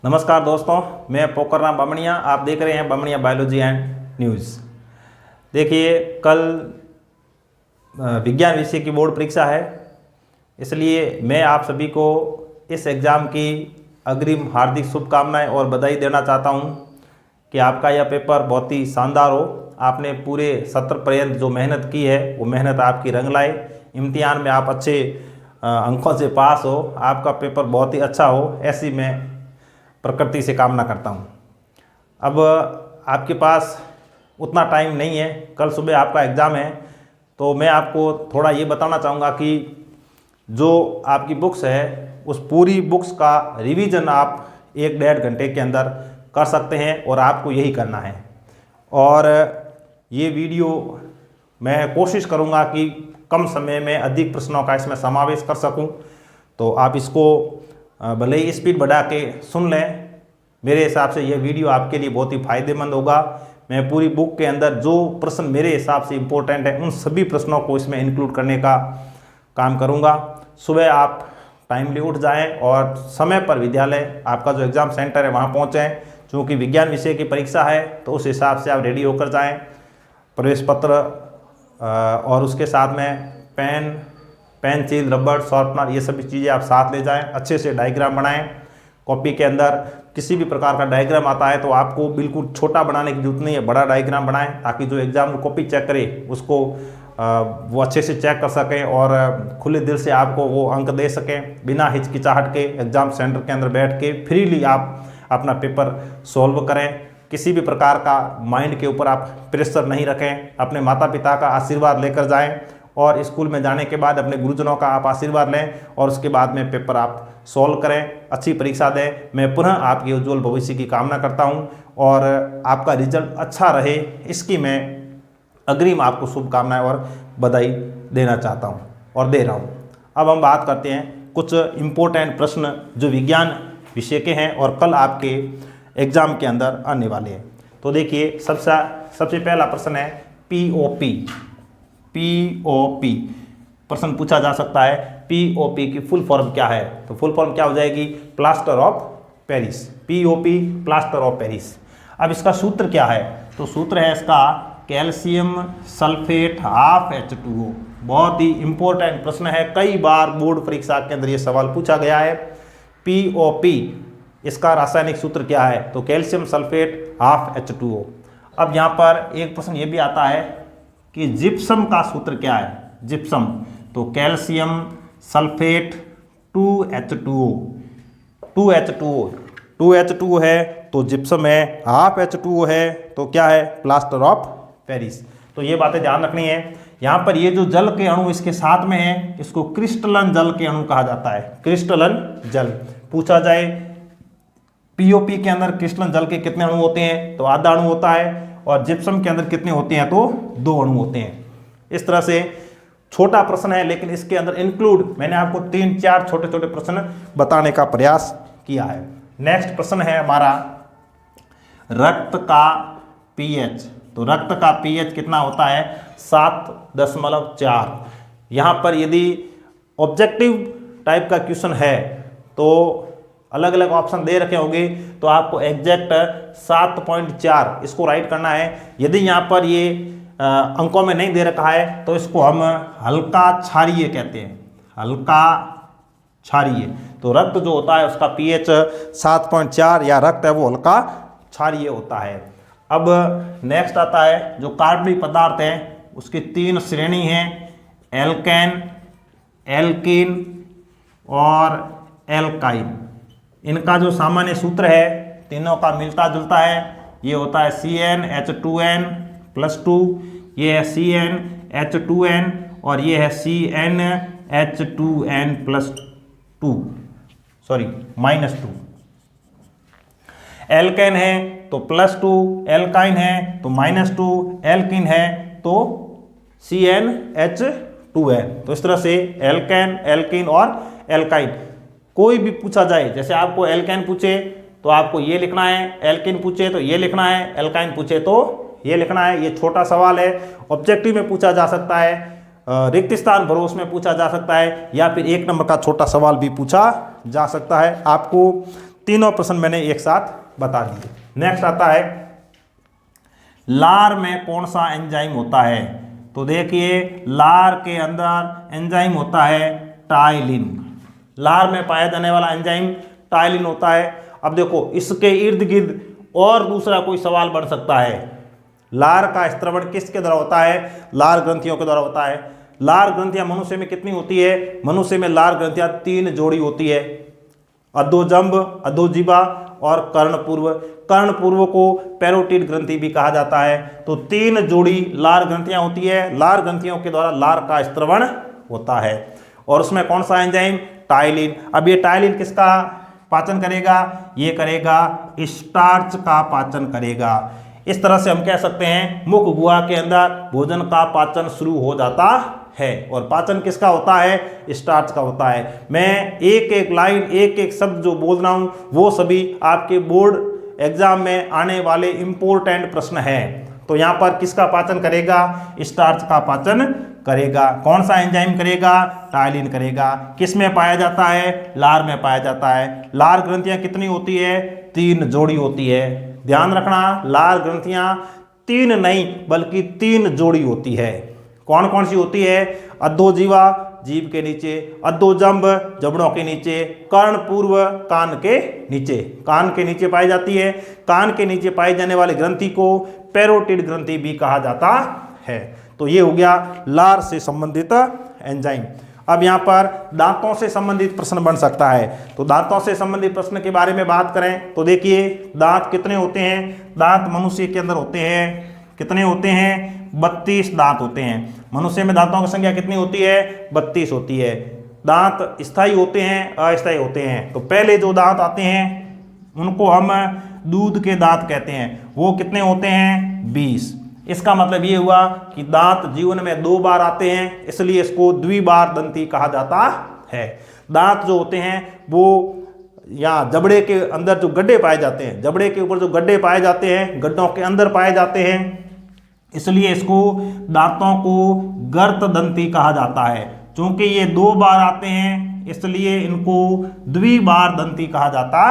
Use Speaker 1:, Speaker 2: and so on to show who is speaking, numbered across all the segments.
Speaker 1: नमस्कार दोस्तों, मैं पोकरराम बामणिया। आप देख रहे हैं बामणिया बायोलॉजी एंड न्यूज़। देखिए, कल विज्ञान विषय की बोर्ड परीक्षा है, इसलिए मैं आप सभी को इस एग्ज़ाम की अग्रिम हार्दिक शुभकामनाएं और बधाई देना चाहता हूं कि आपका यह पेपर बहुत ही शानदार हो। आपने पूरे सत्र पर्यंत जो मेहनत की है वो मेहनत आपकी रंग लाए। इम्तिहान में आप अच्छे अंकों से पास हो, आपका पेपर बहुत ही अच्छा हो, ऐसी मैं प्रकृति से कामना करता हूँ। अब आपके पास उतना टाइम नहीं है, कल सुबह आपका एग्ज़ाम है, तो मैं आपको थोड़ा ये बताना चाहूँगा कि जो आपकी बुक्स है उस पूरी बुक्स का रिवीजन आप 1-1.5 घंटे के अंदर कर सकते हैं और आपको यही करना है। और ये वीडियो मैं कोशिश करूँगा कि कम समय में अधिक प्रश्नों का इसमें समावेश कर सकूँ, तो आप इसको भले ही स्पीड बढ़ा के सुन लें। मेरे हिसाब से यह वीडियो आपके लिए बहुत ही फायदेमंद होगा। मैं पूरी बुक के अंदर जो प्रश्न मेरे हिसाब से इम्पोर्टेंट है उन सभी प्रश्नों को इसमें इंक्लूड करने का काम करूंगा। सुबह आप टाइमली उठ जाएं और समय पर विद्यालय, आपका जो एग्ज़ाम सेंटर है वहां पहुंचें। चूँकि विज्ञान विषय की परीक्षा है तो उस हिसाब से आप रेडी होकर जाएँ। प्रवेश पत्र और उसके साथ में पेंसिल, रबड़, शार्पनर, ये सभी चीज़ें आप साथ ले जाएं। अच्छे से डायग्राम बनाएं। कॉपी के अंदर किसी भी प्रकार का डायग्राम आता है तो आपको बिल्कुल छोटा बनाने की जरूरत नहीं है, बड़ा डायग्राम बनाएं ताकि जो एग्जाम कॉपी चेक करे उसको वो अच्छे से चेक कर सकें और खुले दिल से आपको वो अंक दे सकें। बिना हिचकिचाहट के एग्ज़ाम सेंटर के अंदर बैठ के फ्रीली आप अपना पेपर सॉल्व करें। किसी भी प्रकार का माइंड के ऊपर आप प्रेशर नहीं रखें। अपने माता पिता का आशीर्वाद लेकर जाएं और स्कूल में जाने के बाद अपने गुरुजनों का आप आशीर्वाद लें और उसके बाद में पेपर आप सॉल्व करें, अच्छी परीक्षा दें। मैं पुनः आपके उज्जवल भविष्य की कामना करता हूं और आपका रिजल्ट अच्छा रहे, इसकी मैं अग्रिम आपको शुभकामनाएं और बधाई देना चाहता हूं और दे रहा हूं। अब हम बात करते हैं कुछ इम्पोर्टेंट प्रश्न जो विज्ञान विषय के हैं और कल आपके एग्जाम के अंदर आने वाले हैं। तो देखिए, सबसे पहला प्रश्न है पीओपी। प्रश्न पूछा जा सकता है पीओपी की फुल फॉर्म क्या है। तो फुल फॉर्म क्या हो जाएगी? Plaster of Paris. POP plaster of Paris. अब इसका सूत्र क्या है? तो सूत्र है इसका कैल्शियम सल्फेट हाफ H2O। बहुत ही इंपॉर्टेंट प्रश्न है, कई बार बोर्ड परीक्षा के अंदर ये सवाल पूछा गया है। पीओपी इसका रासायनिक सूत्र क्या है? तो कैल्शियम सल्फेट हाफ H2O। अब यहाँ पर एक प्रश्न ये भी आता है कि जिप्सम का सूत्र क्या है? जिप्सम, तो कैल्शियम सल्फेट 2H2O। 2H2O है तो जिप्सम है, हाफ H2O है तो क्या है? Plaster of Paris. तो ये बातें ध्यान रखनी है। यहाँ पर ये जो जल के अणु इसके साथ में है, इसको क्रिस्टलन जल के अणु कहा जाता है। क्रिस्टलन जल पूछा जाए पीओपी के अंदर क्रिस्टलन जल के कितने अणु होते हैं? तो आधा अणु होता है। और जिप्सम के अंदर कितने होते हैं? तो 2 अणु होते हैं। इस तरह से छोटा प्रश्न है लेकिन इसके अंदर इंक्लूड मैंने आपको 3-4 छोटे प्रश्न बताने का प्रयास किया है। नेक्स्ट प्रश्न है हमारा रक्त का पीएच। तो रक्त का पीएच कितना होता है? 7.4। यहाँ पर यदि ऑब्जेक्टिव टाइप का क्वेश्चन है तो अलग अलग ऑप्शन दे रखे होंगे, तो आपको एग्जैक्ट 7.4 इसको राइट करना है। यदि यहाँ पर ये अंकों में नहीं दे रखा है तो इसको हम हल्का क्षारीय कहते हैं, हल्का क्षारीय। तो रक्त जो होता है उसका पीएच 7.4 या रक्त है वो हल्का क्षारीय होता है। अब नेक्स्ट आता है जो कार्बनिक पदार्थ है, उसकी 3 श्रेणी हैं, एल्केन, एल्कीन और एल्काइन। इनका जो सामान्य सूत्र है तीनों का मिलता जुलता है। ये होता है CnH2n+2, ये है CnH2n और ये है CnH2n+2 -2। एल्केन है तो +2, एल्काइन है तो -2, एल्कीन है तो CnH2n। तो इस तरह से एल्केन, एल्कीन और एल्काइन कोई भी पूछा जाए, जैसे आपको एल्केन पूछे तो आपको ये लिखना है, एल्कीन पूछे तो ये लिखना है, एल्काइन पूछे तो ये लिखना है। ये छोटा सवाल है, ऑब्जेक्टिव में पूछा जा सकता है, रिक्त स्थान भरो उसमें पूछा जा सकता है, या फिर 1 नंबर का छोटा सवाल भी पूछा जा सकता है। आपको तीनों प्रश्न मैंने एक साथ बता दिए। नेक्स्ट आता है लार में कौन सा एंजाइम होता है। तो देखिए लार के अंदर एंजाइम होता है टाइलिन। लार में पाया जाने वाला एंजाइम टाइलिन होता है। अब देखो इसके इर्द गिर्द और दूसरा कोई सवाल बढ़ सकता है। लार का स्त्रवण किसके द्वारा होता है? लार ग्रंथियों के द्वारा होता है। लार ग्रंथियां मनुष्य में कितनी होती है? मनुष्य में लार ग्रंथियां 3 जोड़ी होती है, अधोजंब, अधोजिह्वा और कर्णपूर्व। कर्णपूर्व को पैरोटिड ग्रंथि भी कहा जाता है। तो 3 जोड़ी लार ग्रंथियां होती है। लार ग्रंथियों के द्वारा लार का स्त्रवण होता है और उसमें कौन सा एंजाइम? टाइलिन। अब ये टाइलिन किसका पाचन करेगा? ये करेगा स्टार्च का पाचन करेगा। इस तरह से हम कह सकते हैं मुख गुहा के अंदर भोजन का पाचन शुरू हो जाता है। और पाचन किसका होता है? स्टार्च का होता है। मैं एक एक लाइन, एक एक शब्द जो बोल रहा हूं वो सभी आपके बोर्ड एग्जाम में आने वाले इंपॉर्टेंट प्रश्न हैं। तो यहां पर किसका पाचन करेगा? स्टार्च का पाचन करेगा। कौन सा एंजाइम करेगा? टाइलिन करेगा। किस में पाया जाता है? लार में पाया जाता है। लार ग्रंथियां कितनी होती है? 3 जोड़ी होती है। ध्यान रखना, लार ग्रंथियां 3 नहीं बल्कि 3 जोड़ी होती है। कौन कौन सी होती है? अधोजिह्वा जीभ के नीचे, अधोजंब जबड़ों के नीचे, कर्णपूर्व कान के नीचे। कान के नीचे पाई जाती है। कान के नीचे पाई जाने वाली ग्रंथि को पैरोटिड ग्रंथि भी कहा जाता है। तो ये हो गया लार से संबंधित एंजाइम। अब यहाँ पर दांतों से संबंधित प्रश्न बन सकता है। तो दांतों से संबंधित प्रश्न के बारे में बात करें तो देखिए दांत कितने होते हैं? दांत मनुष्य के अंदर होते हैं, कितने होते हैं? 32 दांत होते हैं। मनुष्य में दांतों की संख्या कितनी होती है? 32 होती है। दांत स्थायी होते हैं, अस्थायी होते हैं। तो पहले जो दांत आते हैं उनको हम दूध के दांत कहते हैं। वो कितने होते हैं? 20। इसका मतलब ये हुआ कि दांत जीवन में 2 बार आते हैं, इसलिए इसको द्विबार दंती कहा जाता है। दांत जो होते हैं वो यहाँ जबड़े के अंदर जो गड्ढे पाए जाते हैं, जबड़े के ऊपर जो गड्ढे पाए जाते हैं, गड्ढों के अंदर पाए जाते हैं, इसलिए इसको दांतों को गर्त दंती कहा जाता है। क्योंकि ये 2 बार आते हैं इसलिए इनको द्विबार दंती कहा जाता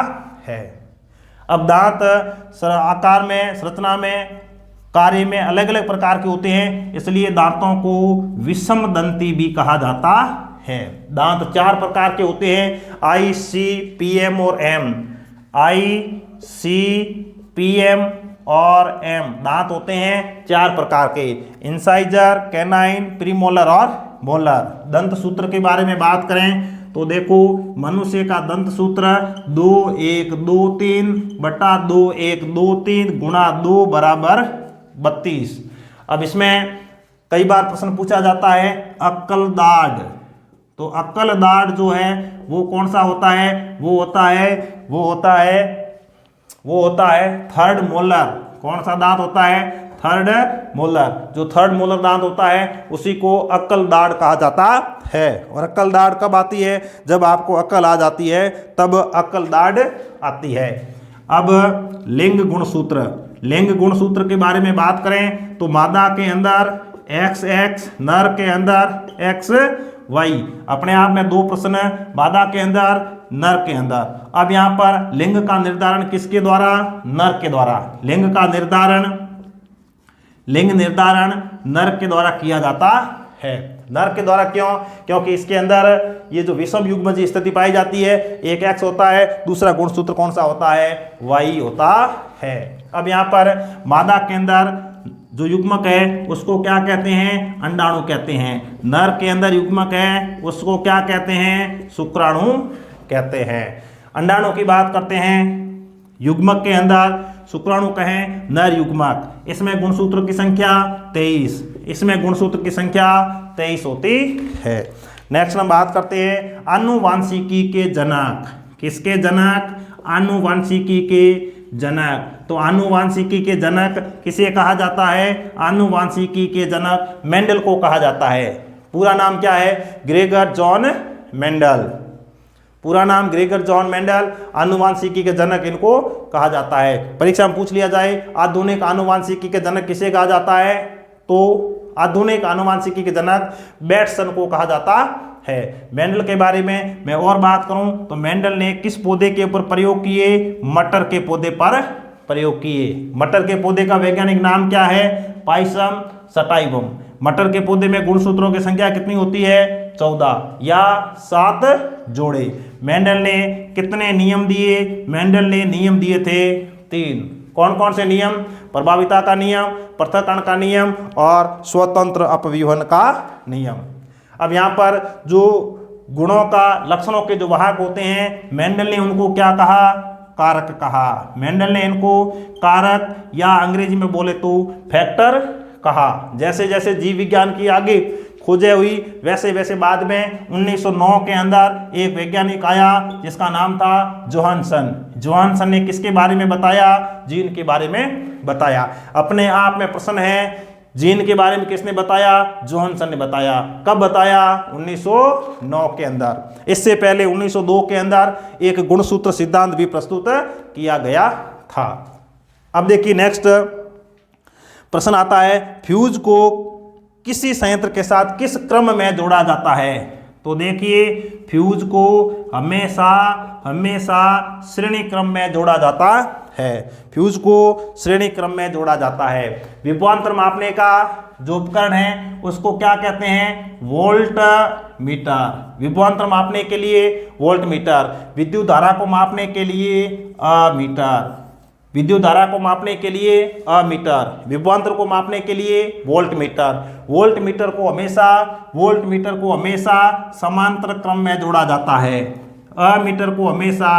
Speaker 1: है। अब दांत आकार में, संरचना में, कार्य में अलग अलग प्रकार के होते हैं, इसलिए दांतों को विषम दंती भी कहा जाता है। दांत 4 प्रकार के होते हैं, आई, सी, पीएम और एम। आई, सी, पीएम और एम दांत होते हैं 4 प्रकार के, इंसाइजर, कैनाइन, प्रीमोलर और मोलर। दंत सूत्र के बारे में बात करें तो देखो मनुष्य का दंत सूत्र 2,1,2,3/2,1,2,3 गुणा 2 बराबर 32। अब इसमें कई बार प्रश्न पूछा जाता है अक्कल दाढ़। तो अक्कल दाढ़ जो है वो कौन सा होता है? वो होता है थर्ड मोलर। कौन सा दांत होता है? Third molar. जो थर्ड मोलर दांत होता है उसी को अक्कल दाढ़ कहा जाता है। और अक्कल दाढ़ कब आती है? जब आपको अक्ल आ जाती है तब अक्कल दाढ़ आती है। अब लिंग गुणसूत्र। लिंग गुणसूत्र के बारे में बात करें तो मादा के अंदर XX, नर के अंदर XY। अपने आप में 2 प्रश्न, मादा के अंदर, नर के अंदर। अब यहाँ पर लिंग का निर्धारण किसके द्वारा? नर के द्वारा। लिंग निर्धारण नर के द्वारा किया जाता है। नर के द्वारा क्यों? क्योंकि इसके अंदर ये जो विषम युग्मज स्थिति पाई जाती है, एक X होता है, दूसरा गुणसूत्र कौन सा होता है? Y होता है। अब यहाँ पर मादा के अंदर जो युग्मक है उसको क्या कहते हैं? अंडाणु कहते हैं। नर के अंदर युग्मक है उसको क्या कहते हैं? शुक्राणु कहते हैं। अंडाणु की बात करते हैं, युग्मक के अंदर शुक्राणु कहें नर युग्मक। इसमें गुणसूत्र की संख्या 23, इसमें गुणसूत्र की संख्या 23 होती है। नेक्स्ट हम बात करते हैं आनुवांशिकी के जनक। किसके जनक? आनुवांशिकी के जनक। तो आनुवांशिकी के जनक किसे कहा जाता है? आनुवांशिकी के जनक मेंडल को कहा जाता है। पूरा नाम क्या है? Gregor John Mendel. पूरा नाम ग्रेगर जॉन मेंडल। आनुवांशिकी के जनक इनको कहा जाता है। परीक्षा में पूछ लिया जाए आधुनिक आनुवांशिकी के जनक किसे कहा जाता है, तो आधुनिक आनुवांशिकी के जनक बैटसन को कहा जाता है। मेंडल के बारे में मैं और बात करूं तो मेंडल ने किस पौधे के ऊपर प्रयोग किए? मटर के पौधे पर प्रयोग किए। मटर के पौधे का वैज्ञानिक नाम क्या है? Pisum sativum. मटर के पौधे में गुणसूत्रों की संख्या कितनी होती है? 14 या 7 जोड़े। मेंडल ने कितने नियम दिए? मेंडल ने नियम दिए थे 3। कौन कौन से नियम? प्रभाविता का नियम, पृथक्करण का नियम और स्वतंत्र अपव्यूहन का नियम। अब यहाँ पर जो गुणों का, लक्षणों के जो वाहक होते हैं, मेंडल ने उनको क्या कहा? कारक कहा। मेंडल ने इनको कारक या अंग्रेजी में बोले तो फैक्टर कहा। जैसे जैसे जीव विज्ञान की आगे खोजें हुई वैसे वैसे बाद में 1909 के अंदर एक वैज्ञानिक आया जिसका नाम था जोहानसन। जोहानसन ने किसके बारे में बताया? जीन के बारे में बताया। अपने आप में प्रश्न है, जीन के बारे में किसने बताया? जोहानसन ने बताया। कब बताया? 1909 के अंदर। इससे पहले 1902 के अंदर एक गुणसूत्र सिद्धांत भी प्रस्तुत किया गया था। अब देखिए नेक्स्ट प्रश्न आता है, फ्यूज को किसी संयंत्र के साथ किस क्रम में जोड़ा जाता है? तो देखिए फ्यूज को हमेशा हमेशा श्रेणी क्रम में जोड़ा जाता है। फ्यूज को श्रेणी क्रम में जोड़ा जाता है। विभवांतर मापने का जो उपकरण है उसको क्या कहते हैं? Volt meter. विभवांतर मापने के लिए वोल्ट मीटर। विद्युत धारा को मापने के लिए अमीटर। विद्युत धारा को मापने के लिए अमीटर। विभवांतर को मापने के लिए वोल्ट मीटर। वोल्ट मीटर को हमेशा समांतर क्रम में जोड़ा जाता है। अमीटर को हमेशा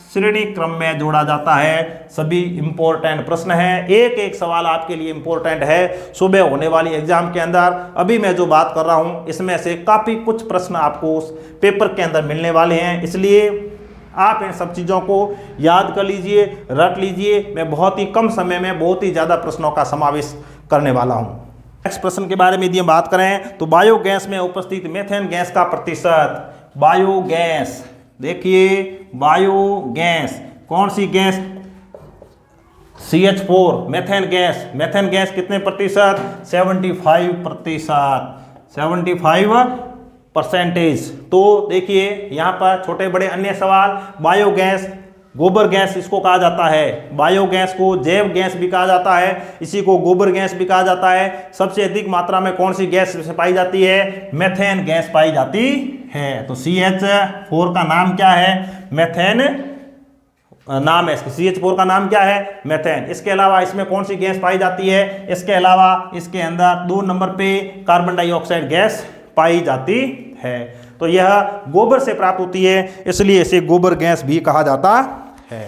Speaker 1: श्रेणी क्रम में जोड़ा जाता है। सभी इंपॉर्टेंट प्रश्न है, एक एक सवाल आपके लिए इंपॉर्टेंट है सुबह होने वाली एग्जाम के अंदर। अभी मैं जो बात कर रहा हूं इसमें से काफी कुछ प्रश्न आपको उस पेपर के अंदर मिलने वाले हैं, इसलिए आप इन सब चीज़ों को याद कर लीजिए, रट लीजिए। मैं बहुत ही कम समय में बहुत ही ज़्यादा प्रश्नों का समावेश करने वाला हूं। नेक्स्ट प्रश्न के बारे में यदि हम बात करें तो बायोगैस में उपस्थित मेथेन गैस का प्रतिशत। बायोगैस, देखिए बायोगैस कौन सी gas? CH4 methane gas. Methane gas कितने प्रतिशत? 75%। 75%। तो देखिए यहाँ पर छोटे बड़े अन्य सवाल। बायोगैस, गोबर गैस इसको कहा जाता है। बायोगैस को जैव गैस भी कहा जाता है, इसी को गोबर गैस भी कहा जाता है। सबसे अधिक मात्रा में कौन सी गैस पाई जाती है? मेथेन गैस पाई जाती है। तो CH4 का नाम क्या है? मेथेन नाम है इसका। CH4 का नाम क्या है? मेथेन। इसके अलावा इसमें कौन सी गैस पाई जाती है? इसके अलावा इसके अंदर 2 नंबर पे कार्बन डाइऑक्साइड गैस पाई जाती है। तो यह गोबर से प्राप्त होती है, इसलिए इसे गोबर गैस भी कहा जाता है।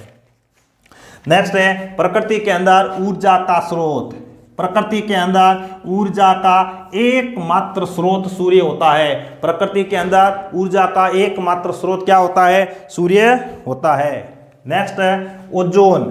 Speaker 1: नेक्स्ट है प्रकृति के अंदर ऊर्जा का स्रोत। प्रकृति के अंदर ऊर्जा का एकमात्र स्रोत सूर्य होता है। प्रकृति के अंदर ऊर्जा का एकमात्र स्रोत क्या होता है? सूर्य होता है। नेक्स्ट है ओजोन।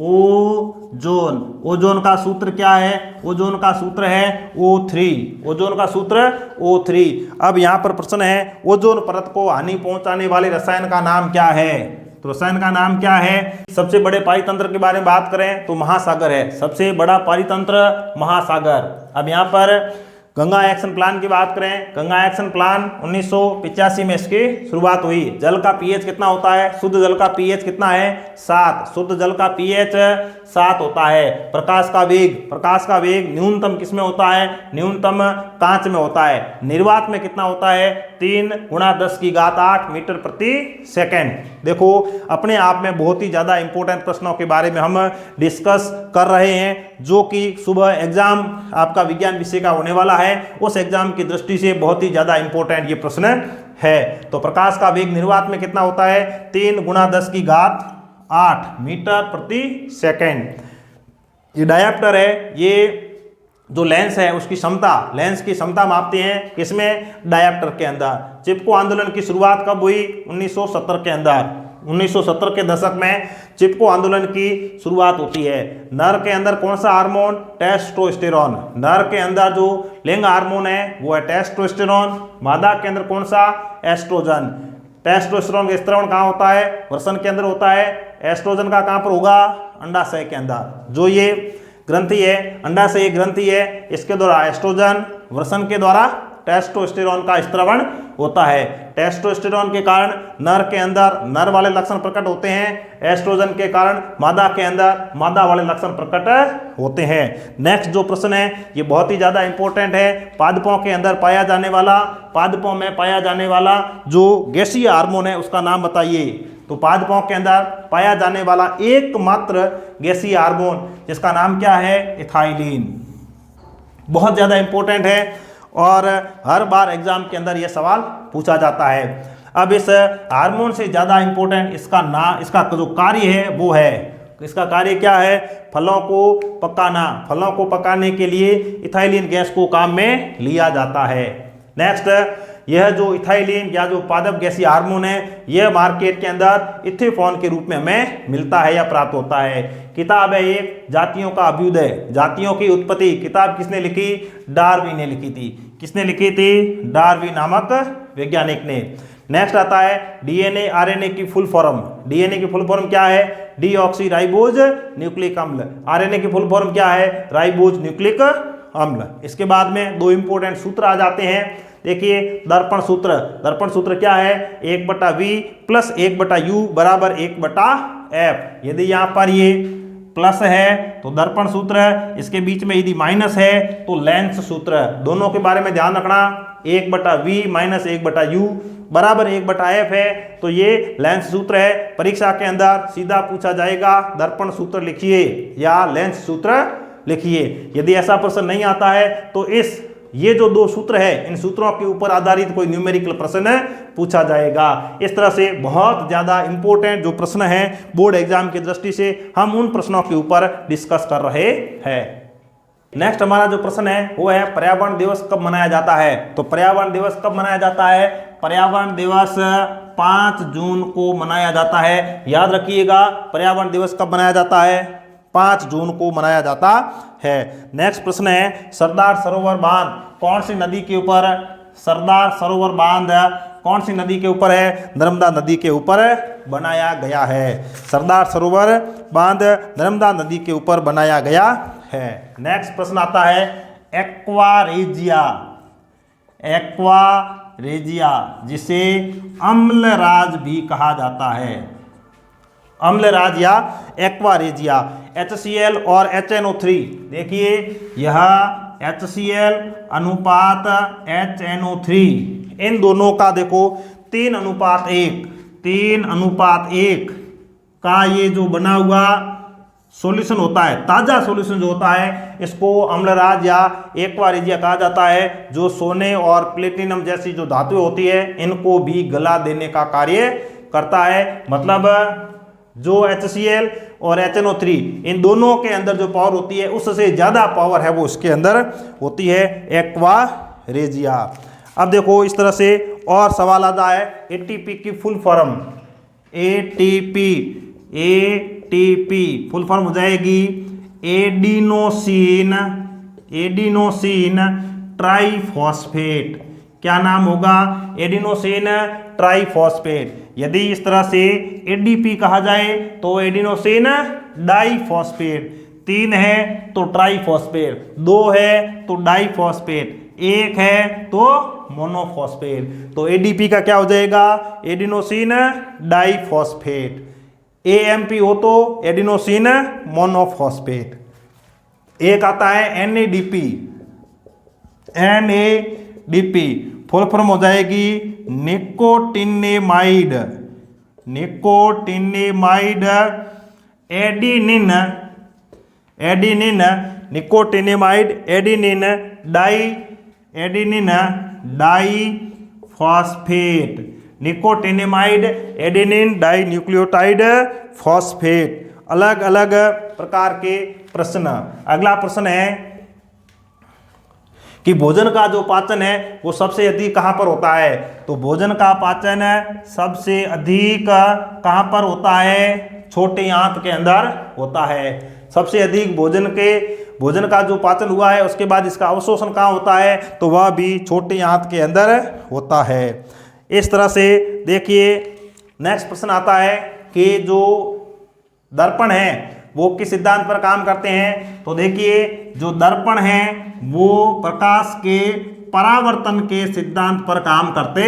Speaker 1: ओजोन, ओजोन का सूत्र क्या है? ओजोन का सूत्र है O3। ओजोन का सूत्र O3। अब यहां पर प्रश्न है, ओजोन परत को हानि पहुंचाने वाले रसायन का नाम क्या है? तो रसायन का नाम क्या है? सबसे बड़े पारितंत्र के बारे में बात करें तो महासागर है। सबसे बड़ा पारितंत्र महासागर। अब यहां पर गंगा एक्शन प्लान की बात करें, गंगा एक्शन प्लान 1985 में इसकी शुरुआत हुई। जल का पीएच कितना होता है? शुद्ध जल का पीएच कितना है? 7। शुद्ध जल का पीएच 7 होता है। प्रकाश का वेग न्यूनतम किस में होता है? न्यूनतम कांच में होता है। निर्वात में कितना होता है? 3 × 10⁸ मीटर प्रति सेकेंड। देखो अपने आप में बहुत ही ज़्यादा इंपॉर्टेंट प्रश्नों के बारे में हम डिस्कस कर रहे हैं, जो कि सुबह एग्जाम आपका विज्ञान विषय का होने वाला है, उस एग्जाम की दृष्टि से बहुत ही ज़्यादा इंपॉर्टेंट ये प्रश्न है। तो प्रकाश का वेग निर्वात में कितना होता है? 3 × 10⁸ मीटर प्रति सेकेंड। ये डायोप्टर है, ये जो लेंस है उसकी क्षमता, लेंस की क्षमता मापते हैं किसमें? डायोप्टर के अंदर। चिपको आंदोलन की शुरुआत कब हुई? 1970 के अंदर। 1970 के दशक में चिपको आंदोलन की शुरुआत होती है। नर के अंदर कौन सा हार्मोन? टेस्टोस्टेरोन। नर के अंदर जो लिंग हार्मोन है वो है टेस्टोस्टेरोन। मादा के अंदर कौन सा? एस्ट्रोजन। टेस्टोस्टेरोन का स्त्रावण कहाँ होता है? वृषण के अंदर होता है। एस्ट्रोजन का कहाँ पर होगा? अंडाशय के अंदर। जो ये ग्रंथि है, अंडाशय ग्रंथि है, इसके द्वारा एस्ट्रोजन, वृषण के द्वारा टेस्टोस्टेरोन का स्त्रवण होता है। टेस्टोस्टेरोन के कारण नर के अंदर नर वाले लक्षण प्रकट होते हैं, एस्ट्रोजन के कारण मादा के अंदर मादा वाले लक्षण प्रकट होते हैं। नेक्स्ट जो प्रश्न है ये बहुत ही ज्यादा इंपॉर्टेंट है। पादपों के अंदर पाया जाने वाला, पादपों में पाया जाने वाला जो गैसीय हार्मोन है उसका नाम बताइए। तो पादपों के अंदर पाया जाने वाला एकमात्र गैसीय हार्मोन जिसका नाम क्या है, इथाइलिन। बहुत ज़्यादा इंपॉर्टेंट है और हर बार एग्जाम के अंदर यह सवाल पूछा जाता है। अब इस हार्मोन से ज़्यादा इंपॉर्टेंट इसका जो कार्य है वो है, इसका कार्य क्या है, फलों को पकाना। फलों को पकाने के लिए इथाइलिन गैस को काम में लिया जाता है। नेक्स्ट, यह जो इथाइलिन या जो पादप गैसीय हार्मोन है यह मार्केट के अंदर इथेफॉन के रूप में हमें मिलता है या प्राप्त होता है। किताब है एक जातियों का अभ्युदय, जातियों की उत्पत्ति। किताब किसने लिखी, डार्विन ने लिखी थी। किसने लिखी थी, डार्विन नामक वैज्ञानिक ने। नेक्स्ट आता है डीएनए आरएनए की फुल फॉर्म। डीएनए की फुल फॉर्म क्या है, डीऑक्सीराइबोज न्यूक्लिक अम्ल। आरएनए की फुल फॉर्म क्या है, राइबोज न्यूक्लिक अम्ल। इसके बाद में दो इंपॉर्टेंट सूत्र आ जाते हैं। देखिए दर्पण सूत्र, दर्पण सूत्र क्या है, 1/v प्लस 1/u बराबर 1/f। यदि यहाँ पर ये प्लस है तो दर्पण सूत्र, इसके बीच में यदि माइनस है तो लेंस सूत्र। दोनों के बारे में ध्यान रखना, 1/v माइनस 1/u बराबर 1/f है तो ये लेंस सूत्र है। परीक्षा के अंदर सीधा पूछा जाएगा दर्पण सूत्र लिखिए या लेंस सूत्र लिखिए। यदि ऐसा प्रश्न नहीं आता है तो ये जो दो सूत्र है इन सूत्रों के ऊपर आधारित कोई न्यूमेरिकल प्रश्न पूछा जाएगा। इस तरह से बहुत ज़्यादा इंपॉर्टेंट जो प्रश्न है बोर्ड एग्जाम की दृष्टि से हम उन प्रश्नों के ऊपर डिस्कस कर रहे हैं। नेक्स्ट हमारा जो प्रश्न है वो है पर्यावरण दिवस कब मनाया जाता है। तो पर्यावरण दिवस कब मनाया जाता है, पर्यावरण दिवस 5 जून को मनाया जाता है। याद रखिएगा पर्यावरण दिवस कब मनाया जाता है, 5 जून को मनाया जाता है। नेक्स्ट प्रश्न है सरदार सरोवर बांध कौन सी नदी के ऊपर, सरदार सरोवर बांध कौन सी नदी के ऊपर है, नर्मदा नदी के ऊपर बनाया गया है। सरदार सरोवर बांध नर्मदा नदी के ऊपर बनाया गया है। नेक्स्ट प्रश्न आता है एक्वारेजिया, एक्वारेजिया जिसे अम्लराज भी कहा जाता है, अम्लराज या एक्वारेजिया। HCl और HNO3, देखिए यह HCl अनुपात HNO3 इन दोनों का देखो 3:1 का ये जो बना हुआ सॉल्यूशन होता है, ताज़ा सॉल्यूशन जो होता है इसको अम्लराज या एक्वारेजिया कहा जाता है। जो सोने और प्लेटिनम जैसी जो धातुएं होती है इनको भी गला देने का कार्य करता है। मतलब जो HCl और HNO3 इन दोनों के अंदर जो पावर होती है उससे ज़्यादा पावर है वो इसके अंदर होती है, एक्वारेजिया। अब देखो इस तरह से और सवाल आता है ATP की full form, ATP full form हो जाएगी एडिनोसिन ट्राइफॉस्फेट। क्या नाम होगा, एडिनोसिन ट्राइफॉस्फेट। यदि इस तरह से ADP कहा जाए तो एडिनोसिन डाइफॉस्फेट। 3 है तो ट्राइफॉस्फेट, 2 है तो डाइफॉस्फेट, 1 है तो मोनोफॉस्फेट। तो ADP का क्या हो जाएगा, एडिनोसिन डाइफॉस्फेट। AMP हो तो एडिनोसिन मोनोफॉस्फेट। एक आता है NADP, फुल फॉर्म हो जाएगी nicotinamide adenine nicotinamide adenine diphosphate, nicotinamide adenine dinucleotide phosphate. अलग अलग प्रकार के प्रश्न। अगला प्रश्न है कि भोजन का जो पाचन है वो सबसे अधिक कहाँ पर होता है। तो भोजन का पाचन सबसे अधिक कहाँ पर होता है, छोटे आंत के अंदर होता है। सबसे अधिक भोजन का जो पाचन हुआ है उसके बाद इसका अवशोषण कहाँ होता है, तो वह भी छोटे आंत के अंदर होता है। इस तरह से देखिए नेक्स्ट प्रश्न आता है कि जो दर्पण है वो किस सिद्धांत पर काम करते हैं। तो देखिए जो दर्पण है वो प्रकाश के परावर्तन के सिद्धांत पर काम करते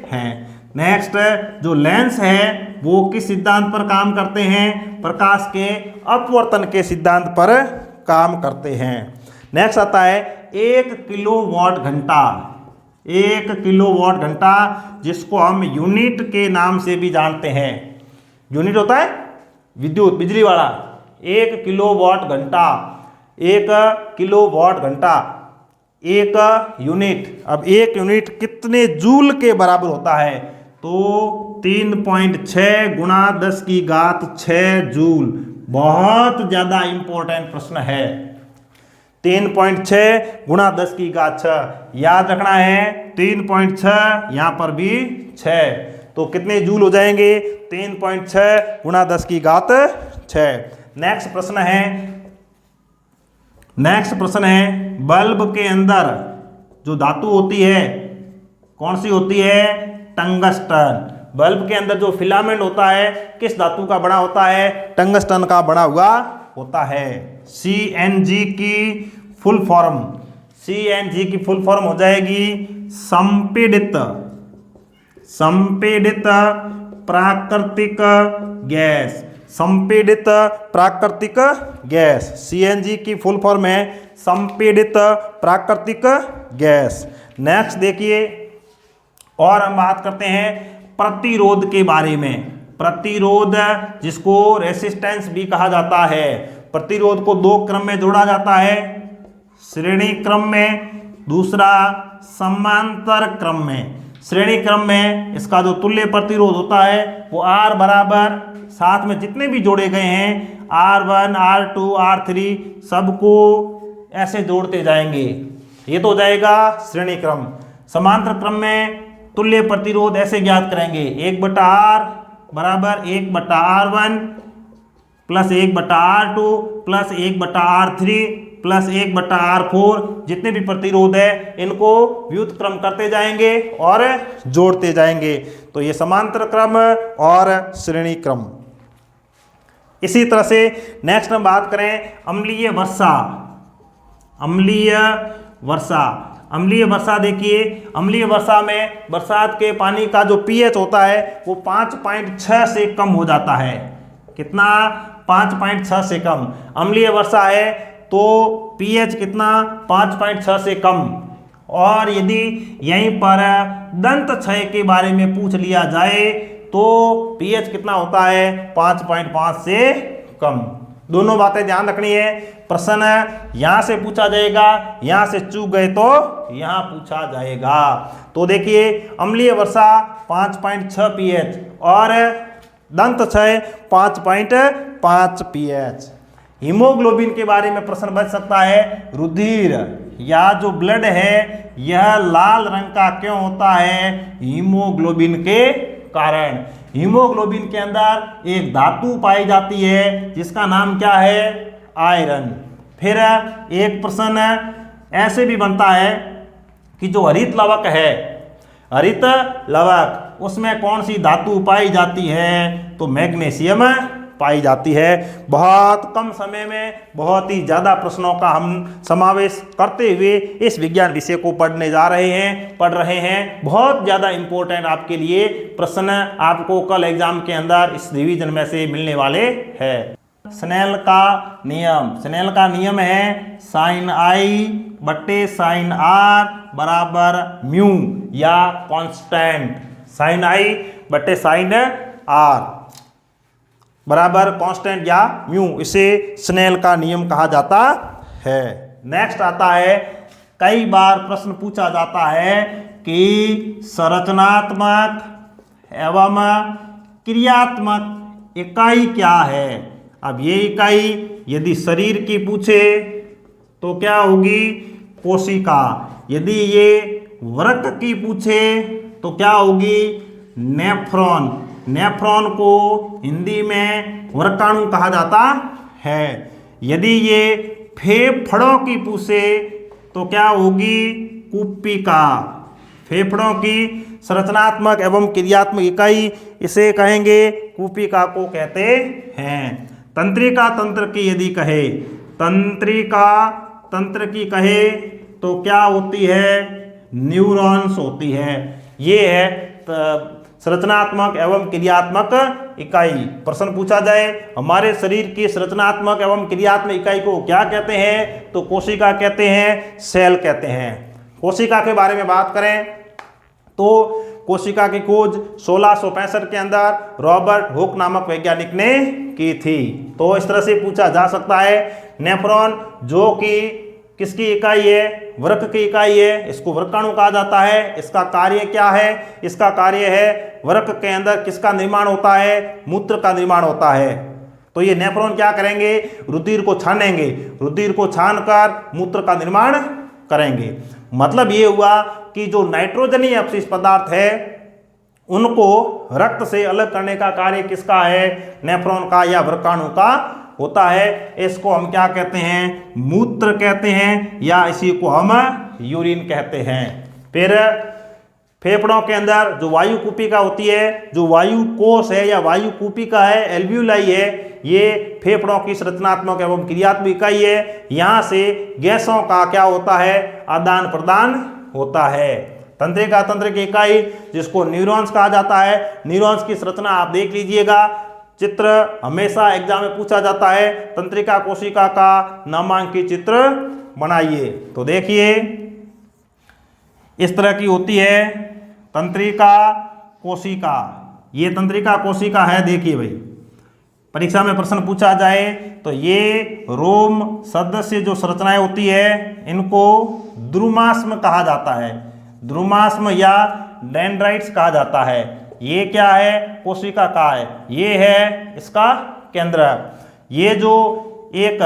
Speaker 1: हैं। नेक्स्ट, जो लेंस है वो किस सिद्धांत पर काम करते हैं? प्रकाश के अपवर्तन के सिद्धांत पर काम करते हैं। नेक्स्ट आता है 1 किलोवाट घंटा। 1 किलोवाट घंटा, जिसको हम यूनिट के नाम से भी जानते हैं। यूनिट होता है विद्युत, बिजली वाला। 1 किलोवाट घंटा, 1 किलोवाट घंटा, 1 यूनिट। अब 1 यूनिट कितने जूल के बराबर होता है? तो 3.6 गुणा 10 की घात 6 जूल। बहुत ज्यादा इंपॉर्टेंट प्रश्न है। 3.6 गुणा 10 की घात 6 याद रखना है। 3.6 यहां पर भी 6, तो कितने जूल हो जाएंगे? 3.6 गुणा 10 की घात 6। नेक्स्ट प्रश्न है बल्ब के अंदर जो धातु होती है कौन सी होती है? टंगस्टन। बल्ब के अंदर जो फिलामेंट होता है किस धातु का बना होता है? टंगस्टन का बना हुआ होता है। CNG की फुल फॉर्म, CNG की फुल फॉर्म हो जाएगी संपीड़ित प्राकृतिक गैस। संपीड़ित प्राकृतिक गैस, CNG की फुल फॉर्म है संपीड़ित प्राकृतिक गैस। नेक्स्ट देखिए, और हम बात करते हैं प्रतिरोध के बारे में। प्रतिरोध, जिसको रेसिस्टेंस भी कहा जाता है। प्रतिरोध को 2 क्रम में जोड़ा जाता है, श्रेणी क्रम में, दूसरा समांतर क्रम में। श्रेणी क्रम में इसका जो तुल्य प्रतिरोध होता है वो R बराबर, साथ में जितने भी जोड़े गए हैं R1, R2, R3 सबको ऐसे जोड़ते जाएंगे। ये तो हो जाएगा श्रेणी क्रम। समांतर क्रम में तुल्य प्रतिरोध ऐसे ज्ञात करेंगे, 1/R बराबर 1/R1 plus 1/R2 plus 1/R3 plus 1/R4। जितने भी प्रतिरोध है इनको व्युत क्रम करते जाएंगे और जोड़ते जाएंगे। तो ये समांतर क्रम और श्रेणी क्रम। इसी तरह से नेक्स्ट हम बात करें अम्लीय वर्षा। अम्लीय वर्षा देखिए, अम्लीय वर्षा में बरसात के पानी का जो pH होता है वो 5.6 से कम हो जाता है। कितना? 5.6 से कम। अम्लीय वर्षा है तो pH कितना? 5.6 से कम। और यदि यहीं पर दंत क्षय के बारे में पूछ लिया जाए तो pH कितना होता है? 5.5 से कम। दोनों बातें ध्यान रखनी है। प्रश्न यहां से पूछा जाएगा, यहां से चूक गए तो यहां पूछा जाएगा। तो देखिए, अम्लीय वर्षा 5.6 pH और दंत क्षय 5.5 pH। हीमोग्लोबिन के बारे में प्रश्न बच सकता है। रुधिर या जो ब्लड है यह लाल रंग का क्यों होता है? हीमोग्लोबिन के कारण। हीमोग्लोबिन के अंदर एक धातु पाई जाती है जिसका नाम क्या है? आयरन। फिर एक प्रश्न ऐसे भी बनता है कि जो हरित लवक है, हरित लवक, उसमें कौन सी धातु पाई जाती है? तो मैग्नीशियम पाई जाती है। बहुत कम समय में बहुत ही ज़्यादा प्रश्नों का हम समावेश करते हुए इस विज्ञान विषय को पढ़ रहे हैं। बहुत ज़्यादा इम्पोर्टेंट आपके लिए प्रश्न आपको कल एग्जाम के अंदर इस रिवीजन में से मिलने वाले हैं। स्नेल का नियम है sin I बट्टे sin R बराबर म्यू या कांस्टेंट। sin I बट्टे sin R बराबर कांस्टेंट या म्यू, इसे स्नेल का नियम कहा जाता है। नेक्स्ट आता है, कई बार प्रश्न पूछा जाता है कि संरचनात्मक एवं क्रियात्मक इकाई क्या है। अब ये इकाई यदि शरीर की पूछे तो क्या होगी? कोशिका। यदि ये वृक्क की पूछे तो क्या होगी? नेफ्रॉन। नेफ्रॉन को हिंदी में वृक्काणु कहा जाता है। यदि ये फेफड़ों की पूछे तो क्या होगी? कुपिका। फेफड़ों की संरचनात्मक एवं क्रियात्मक इकाई इसे कहेंगे, कुपिका को कहते हैं। तंत्रिका तंत्र की यदि कहे, तंत्रिका तंत्र की कहे तो क्या होती है? न्यूरॉन्स होती है। ये है संरचनात्मक एवं क्रियात्मक इकाई। प्रश्न पूछा जाए हमारे शरीर की संरचनात्मक एवं क्रियात्मक इकाई को क्या कहते हैं, तो कोशिका कहते हैं, सेल कहते हैं। कोशिका के बारे में बात करें तो कोशिका की खोज 1665 के अंदर रॉबर्ट हुक नामक वैज्ञानिक ने की थी। तो इस तरह से पूछा जा सकता है नेफ्रॉन जो कि किसकी इकाई है, वृक्क की इकाई है, इसको वृक्काणु कहा जाता है। इसका कार्य क्या है, इसका कार्य है वृक्क के अंदर किसका निर्माण होता है, मूत्र का निर्माण होता है। तो ये नेफ्रॉन क्या करेंगे, रुधिर को छानेंगे, रुधिर को छानकर मूत्र का निर्माण करेंगे। मतलब ये हुआ कि जो नाइट्रोजनीय अपशिष्ट पदार्थ है उनको रक्त से अलग करने का कार्य किसका है, नेफ्रॉन का या वृक्काणु का होता है। इसको हम क्या कहते हैं, मूत्र कहते हैं, या इसी को हम यूरिन कहते हैं। फिर फेफड़ों के अंदर जो वायु कूपिका होती है, जो वायु कोश है या वायु कूपिका है, एल्वियोलाई है, ये फेफड़ों की संरचनात्मक एवं क्रियात्मक इकाई है। यहाँ से गैसों का क्या होता है, आदान प्रदान होता है। तंत्रिका तंत्र की इकाई जिसको न्यूरॉन्स कहा जाता है। न्यूरॉन्स की संरचना आप देख लीजिएगा, चित्र हमेशा एग्जाम में पूछा जाता है। तंत्रिका कोशिका का नामांकित चित्र बनाइए। तो देखिए इस तरह की होती है तंत्रिका कोशिका। ये तंत्रिका कोशिका है। देखिए भाई, परीक्षा में प्रश्न पूछा जाए तो ये रोम सदस्य जो संरचनाएं होती है इनको द्रुमाश्म कहा जाता है। द्रुमाश्म या डेंड्राइट्स कहा जाता है। ये क्या है, कोशिका का है, ये है इसका केंद्र। ये जो एक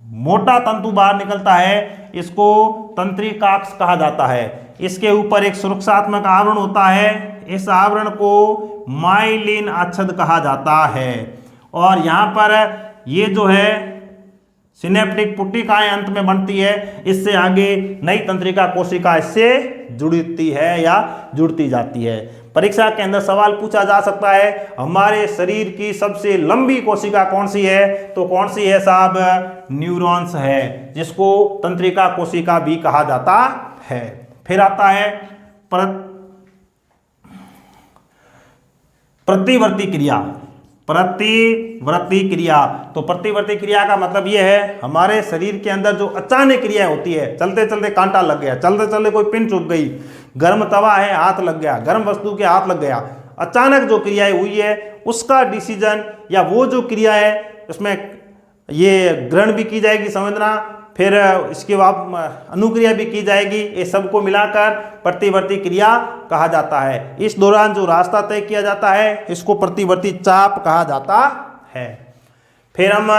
Speaker 1: मोटा तंतु बाहर निकलता है इसको तंत्रिकाक्ष कहा जाता है। इसके ऊपर एक सुरक्षात्मक आवरण होता है, इस आवरण को माइलिन आच्छाद कहा जाता है। और यहाँ पर ये जो है सिनेप्टिक पुट्टिकाएं अंत में बनती है, इससे आगे नई तंत्रिका कोशिका इससे जुड़ती है या जुड़ती जाती है। परीक्षा के अंदर सवाल पूछा जा सकता है हमारे शरीर की सबसे लंबी कोशिका कौन सी है, तो कौन सी है साहब, न्यूरॉन्स है, जिसको तंत्रिका कोशिका भी कहा जाता है। फिर आता है प्रतिवर्ती क्रिया। प्रतिवर्ती क्रिया, तो प्रतिवर्ती क्रिया का मतलब यह है हमारे शरीर के अंदर जो अचानक क्रिया होती है, चलते चलते कांटा लग गया, चलते चलते कोई पिन चुभ गई, गर्म तवा है हाथ लग गया, गर्म वस्तु के हाथ लग गया, अचानक जो क्रियाएं हुई है उसका डिसीजन या वो जो क्रिया है उसमें ये ग्रहण भी की जाएगी, संवेदना, फिर इसके बाद अनुक्रिया भी की जाएगी। ये सबको मिलाकर प्रतिवर्ती क्रिया कहा जाता है। इस दौरान जो रास्ता तय किया जाता है इसको प्रतिवर्ती चाप कहा जाता है। फिर हम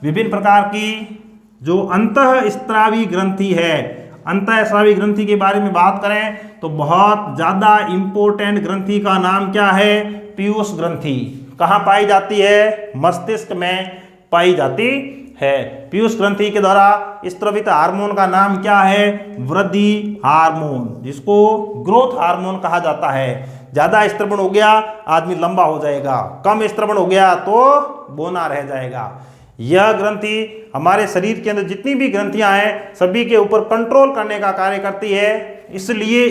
Speaker 1: विभिन्न प्रकार की जो अंतःस्रावी ग्रंथि है, अंतःस्रावी ग्रंथि के बारे में बात करें तो बहुत ज़्यादा इंपॉर्टेंट ग्रंथि का नाम क्या है, पीयूष ग्रंथि। कहाँ पाई जाती है, मस्तिष्क में पाई जाती है। पीयूष ग्रंथि के द्वारा स्त्रवित हार्मोन का नाम क्या है, वृद्धि हार्मोन, जिसको ग्रोथ हार्मोन कहा जाता है। ज्यादा स्त्रवण हो गया आदमी लंबा हो जाएगा, कम स्त्रवण हो गया तो बोना रह जाएगा। यह ग्रंथि हमारे शरीर के अंदर जितनी भी ग्रंथियां हैं सभी के ऊपर कंट्रोल करने का कार्य करती है, इसलिए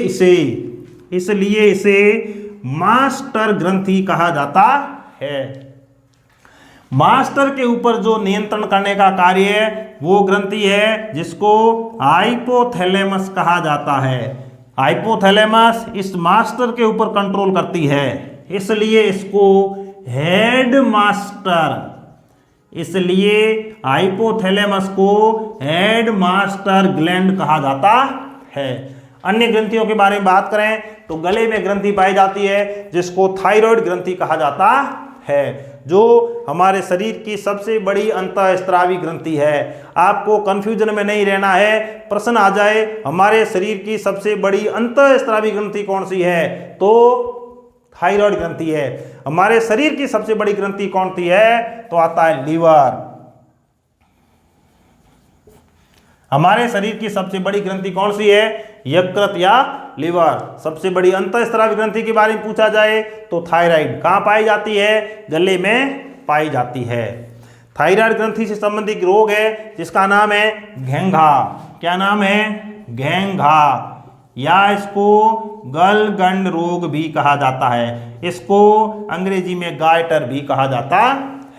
Speaker 1: इसे मास्टर ग्रंथि कहा जाता है। मास्टर के ऊपर जो नियंत्रण करने का कार्य है वो ग्रंथि है जिसको हाइपोथैलेमस कहा जाता है। हाइपोथैलेमस इस मास्टर के ऊपर कंट्रोल करती है, इसलिए इसको हेड मास्टर, इसलिए हाइपोथैलेमस को हेड मास्टर ग्लैंड कहा जाता है। अन्य ग्रंथियों के बारे में बात करें तो गले में ग्रंथि पाई जाती है जिसको थायराइड ग्रंथि कहा जाता है, जो हमारे शरीर की सबसे बड़ी अंतःस्रावी ग्रंथि है। आपको कंफ्यूजन में नहीं रहना है, प्रश्न आ जाए हमारे शरीर की सबसे बड़ी अंतःस्रावी ग्रंथि कौन सी है, तो थायराइड ग्रंथि है। हमारे शरीर की सबसे बड़ी ग्रंथि कौन सी है, तो आता है लीवर। हमारे शरीर की सबसे बड़ी ग्रंथि कौन सी है, यकृत या लीवर। सबसे बड़ी अंतःस्रावी ग्रंथि के बारे में पूछा जाए तो थायराइड। कहाँ पाई जाती है, गले में पाई जाती है। थायराइड ग्रंथि से संबंधित रोग है जिसका नाम है घेंघा। क्या नाम है, घेंघा। या इसको गलगंड रोग भी कहा जाता है। इसको अंग्रेजी में गाइटर भी कहा जाता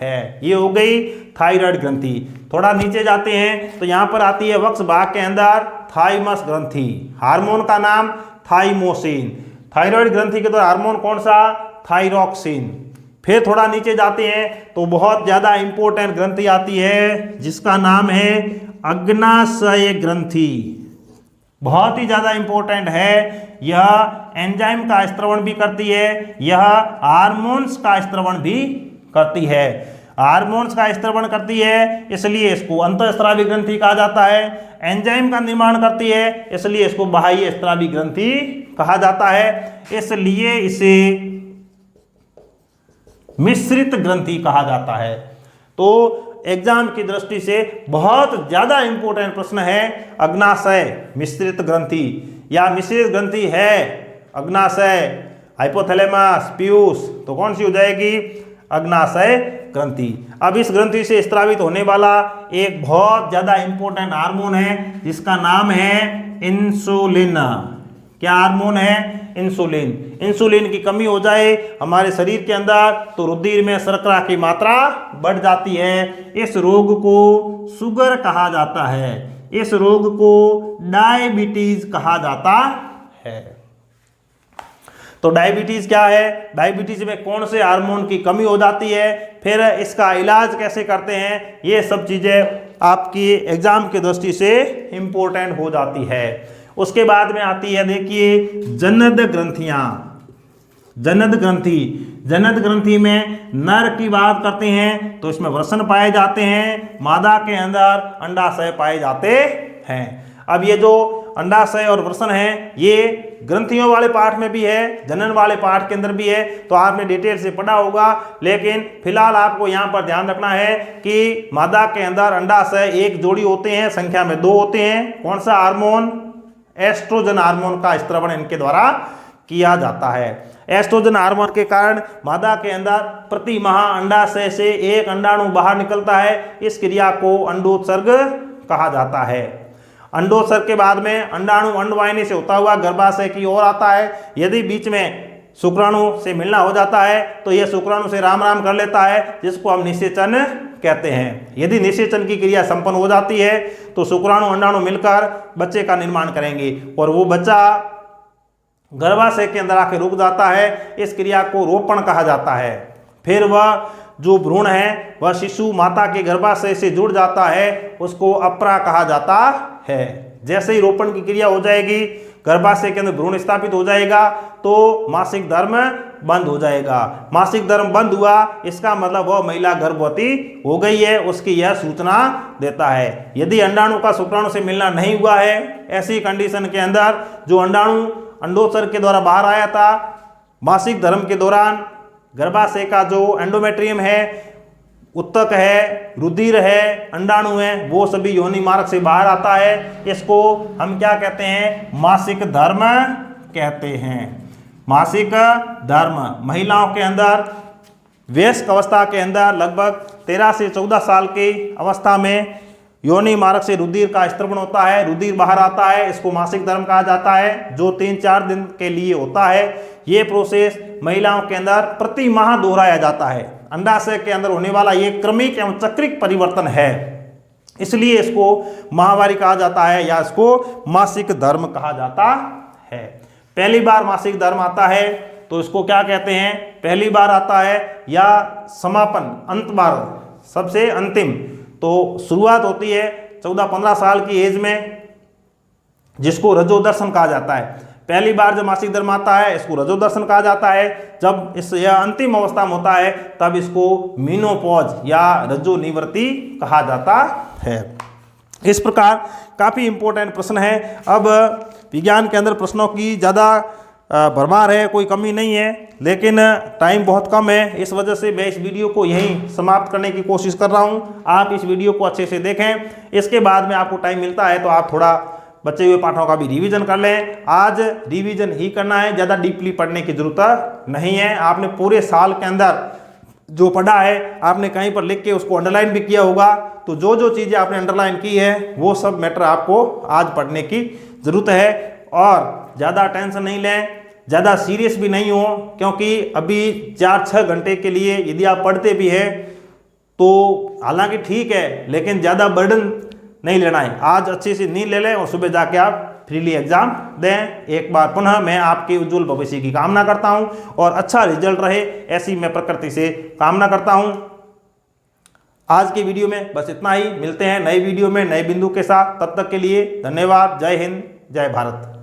Speaker 1: है। ये हो गई थायराइड ग्रंथि। थोड़ा नीचे जाते हैं तो यहाँ पर आती है वक्ष भाग के अंदर थाइमस ग्रंथि। हार्मोन का नाम थाइमोसिन। थायराइड ग्रंथि के द्वारा हार्मोन कौन सा? थायरॉक्सिन। फिर थोड़ा नीचे जाते हैं तो बहुत ज्यादा इंपॉर्टेंट ग्रंथि आती है जिसका नाम है अग्नाशय ग्रंथि। बहुत ही ज्यादा इंपॉर्टेंट है। यह एंजाइम का स्त्रवण भी करती है, यह हार्मोन्स का स्त्रवण भी करती है। हार्मोन्स का स्त्रवण करती है इसलिए इसको अंतःस्रावी ग्रंथि कहा जाता है। एंजाइम का निर्माण करती है इसलिए इसको बाह्य स्रावी ग्रंथि कहा जाता है। इसलिए इसे मिश्रित ग्रंथि कहा जाता है। तो एग्जाम की दृष्टि से बहुत ज्यादा इंपॉर्टेंट प्रश्न है अग्नाशय मिश्रित ग्रंथि या मिश्रित ग्रंथि है अग्नाशय हाइपोथैलेमस पीयूष, तो कौन सी हो जाएगी? अग्नाशय ग्रंथि। अब इस ग्रंथि से स्रावित होने वाला एक बहुत ज्यादा इंपॉर्टेंट हार्मोन है जिसका नाम है इंसुलिन। क्या हार्मोन है? इंसुलिन। इंसुलिन की कमी हो जाए हमारे शरीर के अंदर तो रुधिर में शर्करा की मात्रा बढ़ जाती है। इस रोग को शुगर कहा जाता है, इस रोग को डायबिटीज कहा जाता है। तो डायबिटीज क्या है? डायबिटीज में कौन से हार्मोन की कमी हो जाती है, फिर इसका इलाज कैसे करते हैं, ये सब चीजें आपकी एग्जाम की दृष्टि से इंपॉर्टेंट हो जाती है। उसके बाद में आती है देखिए जनद ग्रंथियां। जनद ग्रंथि, जनद ग्रंथि में नर की बात करते हैं तो इसमें वृषण पाए जाते हैं, मादा के अंदर अंडाशय पाए जाते हैं। अब ये जो अंडाशय और वृषण है ये ग्रंथियों वाले पाठ में भी है, जनन वाले पाठ के अंदर भी है, तो आपने डिटेल से पढ़ा होगा। लेकिन फिलहाल आपको यहाँ पर ध्यान रखना है कि मादा के अंदर अंडाशय एक जोड़ी होते हैं, संख्या में 2 होते हैं। कौन सा हार्मोन? एस्ट्रोजन हार्मोन का स्त्रवण इनके द्वारा किया जाता है। एस्ट्रोजन हार्मोन के कारण मादा के अंदर प्रति माह अंडाशय से एक अंडाणु बाहर निकलता है। इस क्रिया को अंडोत्सर्ग कहा जाता है। अंडोत्सर्ग के बाद में अंडाणु अंडवाहिनी से होता हुआ गर्भाशय की ओर आता है। यदि बीच में शुक्राणु से मिलना हो जाता है तो यह शुक्राणु से राम राम कर लेता है, जिसको हम निषेचन कहते हैं। यदि निषेचन की क्रिया संपन्न हो जाती है तो शुक्राणु अंडाणु मिलकर बच्चे का निर्माण करेंगे और वो बच्चा गर्भाशय के अंदर आके रुक जाता है। इस क्रिया को रोपण कहा जाता है। फिर वह जो भ्रूण है वह शिशु माता के गर्भाशय से जुड़ जाता है, उसको अपरा कहा जाता है। जैसे ही रोपण की क्रिया हो जाएगी, गर्भाशय के अंदर भ्रूण स्थापित हो जाएगा तो मासिक धर्म बंद हो जाएगा। मासिक धर्म बंद हुआ इसका मतलब वह महिला गर्भवती हो गई है, उसकी यह सूचना देता है। यदि अंडाणु का शुक्राणु से मिलना नहीं हुआ है, ऐसी कंडीशन के अंदर जो अंडाणु अंडोत्सर्ग के द्वारा बाहर आया था, मासिक धर्म के दौरान गर्भाशय का जो एंडोमेट्रियम है, उत्तक है, रुधिर है, अंडाणु है, वो सभी योनि मार्ग से बाहर आता है। इसको हम क्या कहते हैं? मासिक धर्म कहते हैं। मासिक धर्म महिलाओं के अंदर वयस्क अवस्था के अंदर लगभग 13 से 14 साल की अवस्था में योनि मार्ग से रुधिर का स्त्रवण होता है, रुधिर बाहर आता है, इसको मासिक धर्म कहा जाता है, जो 3-4 दिन के लिए होता है। ये प्रोसेस महिलाओं के अंदर प्रति माह दोहराया जाता है। अंडाशय के अंदर होने वाला ये क्रमिक एवं चक्रिक परिवर्तन है, इसलिए इसको माहवारी कहा जाता है या इसको मासिक धर्म कहा जाता है। पहली बार मासिक धर्म आता है तो इसको क्या कहते हैं? पहली बार आता है या समापन, अंत बार, सबसे अंतिम। तो शुरुआत होती है 14-15 साल की एज में, जिसको रजोदर्शन कहा जाता है। पहली बार जब मासिक धर्म आता है इसको रजोदर्शन कहा जाता है। जब इस यह अंतिम अवस्था में होता है तब इसको मीनोपॉज या रजोनिवृत्ति कहा जाता है। इस प्रकार काफ़ी इंपॉर्टेंट प्रश्न है। अब विज्ञान के अंदर प्रश्नों की ज़्यादा भरमार है, कोई कमी नहीं है, लेकिन टाइम बहुत कम है। इस वजह से मैं इस वीडियो को यहीं समाप्त करने की कोशिश कर रहा हूँ। आप इस वीडियो को अच्छे से देखें, इसके बाद में आपको टाइम मिलता है तो आप थोड़ा बचे हुए पाठों का भी रिवीजन कर लें। आज रिवीजन ही करना है, ज़्यादा डीपली पढ़ने की जरूरत नहीं है। आपने पूरे साल के अंदर जो पढ़ा है आपने कहीं पर लिख के उसको अंडरलाइन भी किया होगा, तो जो जो चीज़ें आपने अंडरलाइन की है वो सब मैटर आपको आज पढ़ने की ज़रूरत है। और ज़्यादा टेंशन नहीं लें, ज़्यादा सीरियस भी नहीं हो, क्योंकि अभी 4-6 घंटे के लिए यदि आप पढ़ते भी हैं तो हालांकि ठीक है, लेकिन ज़्यादा बर्डन नहीं लेना है। आज अच्छे से नींद ले लें और सुबह जाके आप फ्रीली एग्जाम दें। एक बार पुनः मैं आपके उज्जवल भविष्य की कामना करता हूं और अच्छा रिजल्ट रहे, ऐसी मैं प्रकृति से कामना करता हूं। आज की वीडियो में बस इतना ही। मिलते हैं नई वीडियो में नए बिंदु के साथ। तब तक के लिए धन्यवाद। जय हिंद, जय भारत।